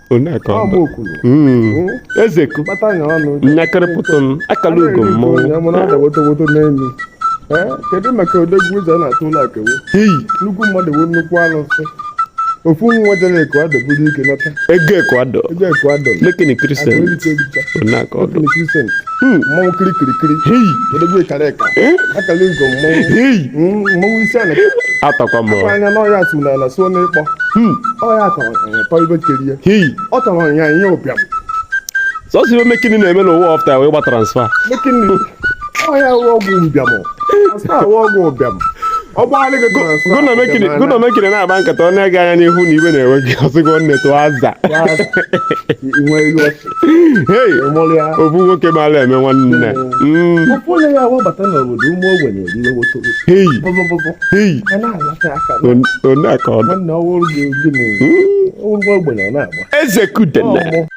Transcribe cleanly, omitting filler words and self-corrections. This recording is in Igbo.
Onaka. Ezeku. Nyakariputun. Akalugum mo. Kedu maka odegwu ụzọ na-atụ ụlọ akewo? Nnukwu mmadụ bụ nnukwu alụsị. Ofu nwa jere Ekwado bụrụ ike nata. Ego Ekwado. Lekini Christian. Onaka. Lekini Christian. Mmanwụ kirikiri. Odegwu ekareka. Akala ugo mmanwụ. Mmanwụ isi ana. Atakwa mo. Anya n'ọya atụ na so n'ịkpọ. Ọya atọ ibe kerie. Ọ tọrọ ya ihe ụbịam. So si mekini na-eme n'ụwa ọfta wee gba transfer. Mekini. Ọya ọgwụ mbịam. Asa ọgwụ ụbịam. Gụna mekiri na-agba nkata ọ na-ege anya n'ihu na iwe na-enwe gị ọsịgo nnetu aza. Ofu nwoke mara eme nwanne. Onye ya wabata n'obodo ụmụ ogbenye eriwe woto. Onaka ọdụ. Nwanne ọwụrụ gị ogene. Ụmụ ogbenye na-agba. Ezekudene.